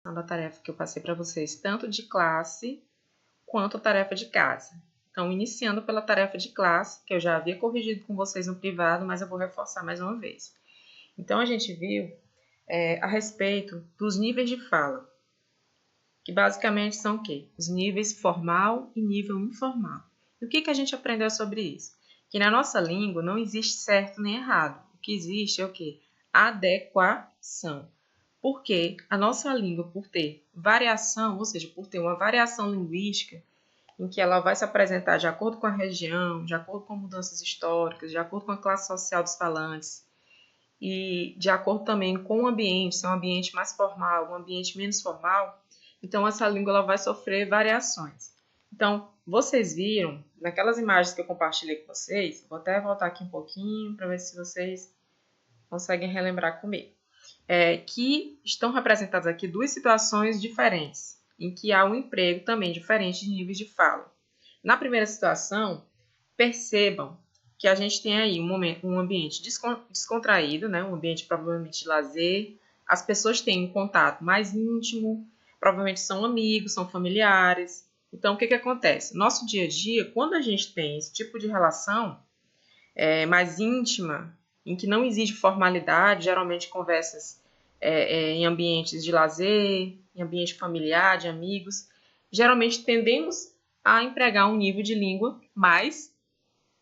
questão da tarefa que eu passei para vocês, tanto de classe quanto a tarefa de casa. Então, iniciando pela tarefa de classe, que eu já havia corrigido com vocês no privado, mas eu vou reforçar mais uma vez. Então, a gente viu a respeito dos níveis de fala, que basicamente são o quê? Os níveis formal e nível informal. E o que a gente aprendeu sobre isso? Que na nossa língua não existe certo nem errado. O que existe é o quê? Adequação. Porque a nossa língua, por ter variação, ou seja, por ter uma variação linguística, em que ela vai se apresentar de acordo com a região, de acordo com mudanças históricas, de acordo com a classe social dos falantes, e de acordo também com o ambiente, se é um ambiente mais formal, um ambiente menos formal, então essa língua ela vai sofrer variações. Então, vocês viram, naquelas imagens que eu compartilhei com vocês, vou até voltar aqui um pouquinho para ver se vocês conseguem relembrar comigo, que estão representadas aqui duas situações diferentes, em que há um emprego também diferente de níveis de fala. Na primeira situação, percebam que a gente tem aí um ambiente descontraído, né? Um ambiente provavelmente de lazer, as pessoas têm um contato mais íntimo, provavelmente são amigos, são familiares. Então, o que acontece? Nosso dia a dia, quando a gente tem esse tipo de relação mais íntima, em que não exige formalidade, geralmente conversas em ambientes de lazer, em ambiente familiar, de amigos, geralmente tendemos a empregar um nível de língua mais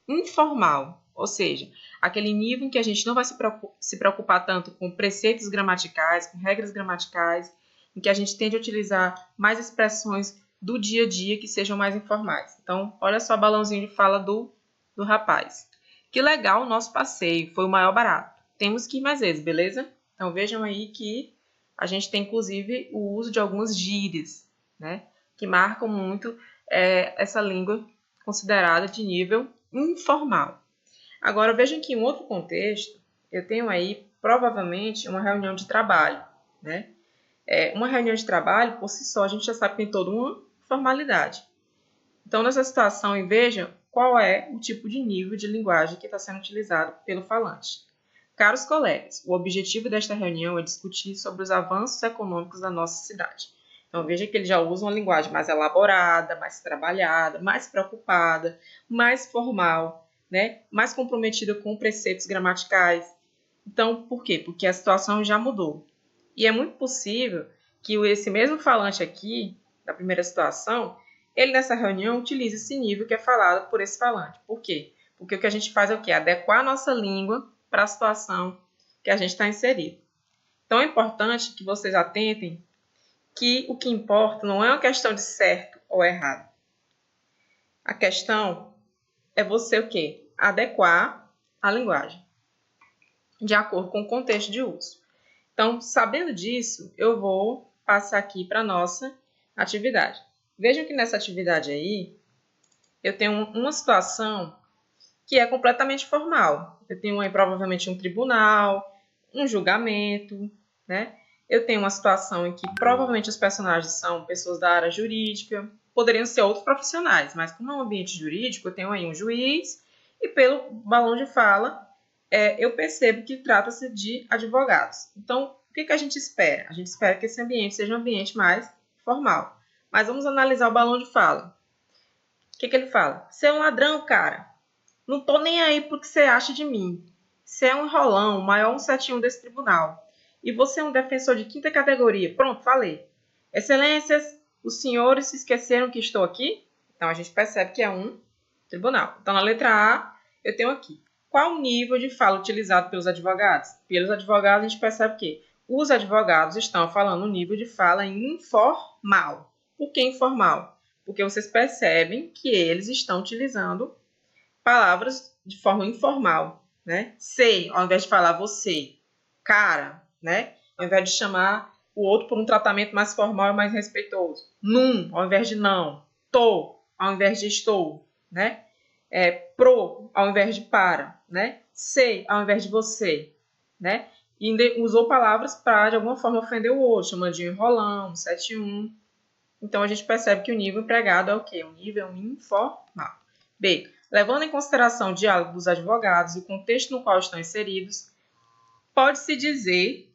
informal, ou seja, aquele nível em que a gente não vai se preocupar tanto com preceitos gramaticais, com regras gramaticais, em que a gente tende a utilizar mais expressões do dia a dia que sejam mais informais. Então, olha só o balãozinho de fala do rapaz. Que legal o nosso passeio, foi o maior barato. Temos que ir mais vezes, beleza? Então, vejam aí que a gente tem, inclusive, o uso de algumas gírias, né? Que marcam muito essa língua considerada de nível informal. Agora, vejam que em outro contexto, eu tenho aí, provavelmente, uma reunião de trabalho, né? Uma reunião de trabalho, por si só, a gente já sabe que tem toda uma formalidade. Então, nessa situação, vejam qual é o tipo de nível de linguagem que está sendo utilizado pelo falante. Caros colegas, o objetivo desta reunião é discutir sobre os avanços econômicos da nossa cidade. Então, veja que ele já usa uma linguagem mais elaborada, mais trabalhada, mais preocupada, mais formal, né? Mais comprometida com preceitos gramaticais. Então, por quê? Porque a situação já mudou. E é muito possível que esse mesmo falante aqui, da primeira situação, ele nessa reunião utiliza esse nível que é falado por esse falante. Por quê? Porque o que a gente faz é o quê? Adequar a nossa língua para a situação que a gente está inserido. Então, é importante que vocês atentem que o que importa não é uma questão de certo ou errado. A questão é você o quê? Adequar a linguagem de acordo com o contexto de uso. Então, sabendo disso, eu vou passar aqui para a nossa atividade. Vejam que nessa atividade aí, eu tenho uma situação que é completamente formal. Eu tenho aí provavelmente um tribunal, um julgamento, né? Eu tenho uma situação em que provavelmente os personagens são pessoas da área jurídica, poderiam ser outros profissionais, mas como é um ambiente jurídico, eu tenho aí um juiz e pelo balão de fala, eu percebo que trata-se de advogados. Então, o que a gente espera? A gente espera que esse ambiente seja um ambiente mais formal. Mas vamos analisar o balão de fala. O que ele fala? Você é um ladrão, cara. Não tô nem aí pro que você acha de mim. Você é um enrolão, o maior 171 desse tribunal. E você é um defensor de quinta categoria. Pronto, falei. Excelências, os senhores se esqueceram que estou aqui? Então, a gente percebe que é um tribunal. Então, na letra A, eu tenho aqui. Qual o nível de fala utilizado pelos advogados? Pelos advogados, a gente percebe que os advogados estão falando um nível de fala informal. Por que informal? Porque vocês percebem que eles estão utilizando palavras de forma informal, né? Sei, ao invés de falar você, cara, né? Ao invés de chamar o outro por um tratamento mais formal e mais respeitoso. Num, ao invés de não. Tô, ao invés de estou, né? Pro, ao invés de para, né? Sei, ao invés de você, né? E ainda usou palavras para, de alguma forma, ofender o outro, chamando de enrolão, 71. Então, a gente percebe que o nível empregado é o quê? Um nível informal. B. Levando em consideração o diálogo dos advogados e o contexto no qual estão inseridos, pode-se dizer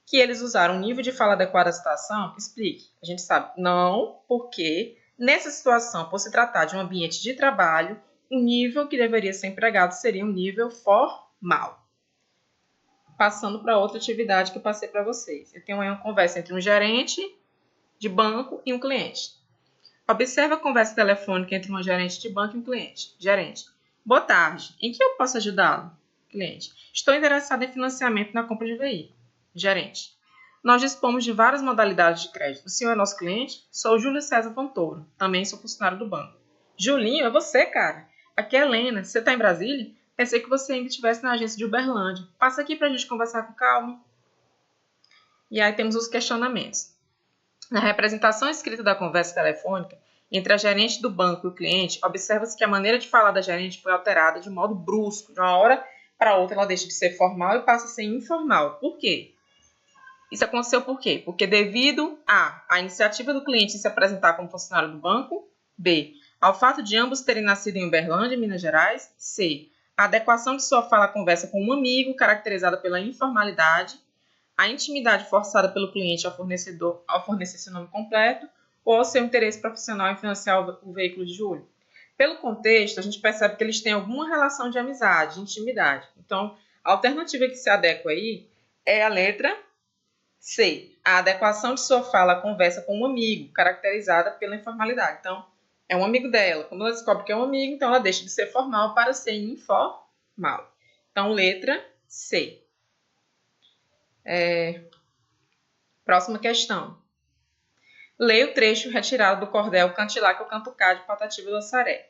Que eles usaram um nível de fala adequado à situação? Explique. A gente sabe, não, porque nessa situação, por se tratar de um ambiente de trabalho, o nível que deveria ser empregado seria um nível formal. Passando para outra atividade que eu passei para vocês. Eu tenho aí uma conversa entre um gerente de banco e um cliente. Observe a conversa telefônica entre uma gerente de banco e um cliente. Gerente: boa tarde, em que eu posso ajudá-lo? Cliente: estou interessado em financiamento na compra de veículo. Gerente: nós dispomos de várias modalidades de crédito. O senhor é nosso cliente? Sou Júlio César Fontoro, também sou funcionário do banco. Julinho, é você, cara? Aqui é Helena. Você está em Brasília? Pensei que você ainda estivesse na agência de Uberlândia. Passa aqui para a gente conversar com calma. E aí temos os questionamentos. Na representação escrita da conversa telefônica entre a gerente do banco e o cliente, observa-se que a maneira de falar da gerente foi alterada de modo brusco. De uma hora para outra, ela deixa de ser formal e passa a ser informal. Por quê? Isso aconteceu por quê? Porque devido a iniciativa do cliente em se apresentar como funcionário do banco, B, ao fato de ambos terem nascido em Uberlândia, Minas Gerais, C, a adequação de sua fala à conversa com um amigo, caracterizada pela informalidade, a intimidade forçada pelo cliente ao fornecer seu nome completo, ou ao seu interesse profissional em financiar o veículo de Júlio. Pelo contexto, a gente percebe que eles têm alguma relação de amizade, de intimidade. Então, a alternativa que se adequa aí é a letra C. A adequação de sua fala à conversa com um amigo, caracterizada pela informalidade. Então, é um amigo dela. Quando ela descobre que é um amigo, então ela deixa de ser formal para ser informal. Então, letra C. Próxima questão. Leia o trecho retirado do cordel Cante lá que eu canto cá de Patativa do Assaré.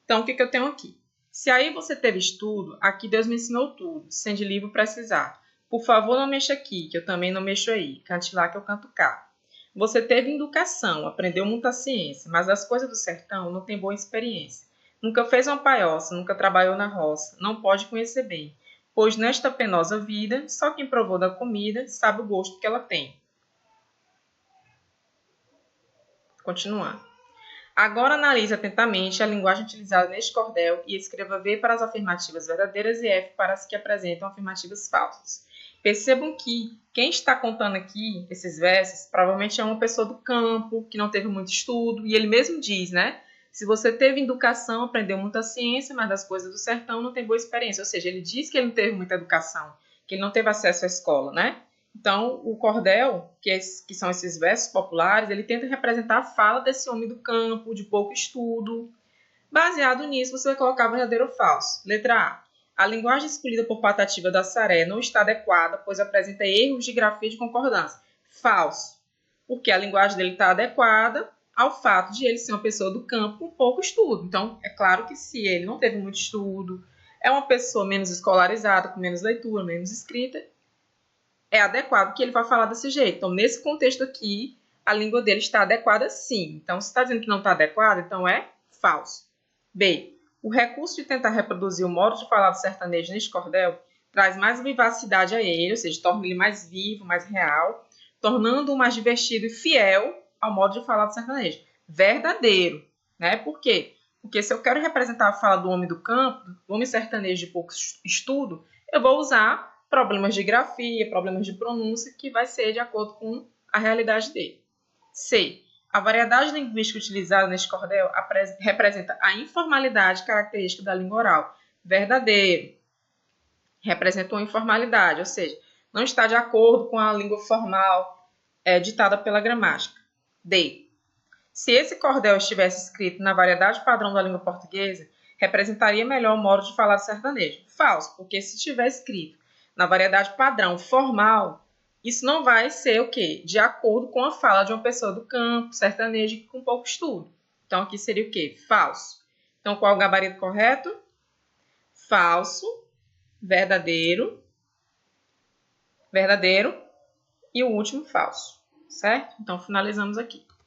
Então, o que eu tenho aqui? Se aí você teve estudo, aqui Deus me ensinou tudo, sem de livro precisar. Por favor, não mexa aqui, que eu também não mexo aí. Cante lá que eu canto cá. Você teve educação, aprendeu muita ciência, mas as coisas do sertão não tem boa experiência. Nunca fez uma paioça, nunca trabalhou na roça, não pode conhecer bem. Pois nesta penosa vida, só quem provou da comida sabe o gosto que ela tem. Continuando. Agora analise atentamente a linguagem utilizada neste cordel e escreva V para as afirmativas verdadeiras e F para as que apresentam afirmativas falsas. Percebam que quem está contando aqui esses versos provavelmente é uma pessoa do campo, que não teve muito estudo, e ele mesmo diz, né? Se você teve educação, aprendeu muita ciência, mas das coisas do sertão não tem boa experiência. Ou seja, ele diz que ele não teve muita educação, que ele não teve acesso à escola, né? Então, o cordel, que são esses versos populares, ele tenta representar a fala desse homem do campo, de pouco estudo. Baseado nisso, você vai colocar verdadeiro ou falso. Letra A. A linguagem escolhida por Patativa da Saré não está adequada, pois apresenta erros de grafia e de concordância. Falso. Porque a linguagem dele está adequada ao fato de ele ser uma pessoa do campo com pouco estudo. Então, é claro que se ele não teve muito estudo, é uma pessoa menos escolarizada, com menos leitura, menos escrita, é adequado que ele vai falar desse jeito. Então, nesse contexto aqui, a língua dele está adequada sim. Então, se está dizendo que não está adequada, então é falso. B. O recurso de tentar reproduzir o modo de falar do sertanejo neste cordel traz mais vivacidade a ele, ou seja, torna ele mais vivo, mais real, tornando-o mais divertido e fiel ao modo de falar do sertanejo. Verdadeiro. Né? Por quê? Porque se eu quero representar a fala do homem do campo, do homem sertanejo de pouco estudo, eu vou usar problemas de grafia, problemas de pronúncia, que vai ser de acordo com a realidade dele. C. A variedade linguística utilizada neste cordel representa a informalidade característica da língua oral. Verdadeiro. Representa uma informalidade, ou seja, não está de acordo com a língua formal ditada pela gramática. D. Se esse cordel estivesse escrito na variedade padrão da língua portuguesa, representaria melhor o modo de falar do sertanejo. Falso, porque se estiver escrito na variedade padrão formal, isso não vai ser o quê? De acordo com a fala de uma pessoa do campo, sertanejo, com pouco estudo. Então, aqui seria o quê? Falso. Então, qual é o gabarito correto? Falso, verdadeiro e o último falso, certo? Então, finalizamos aqui.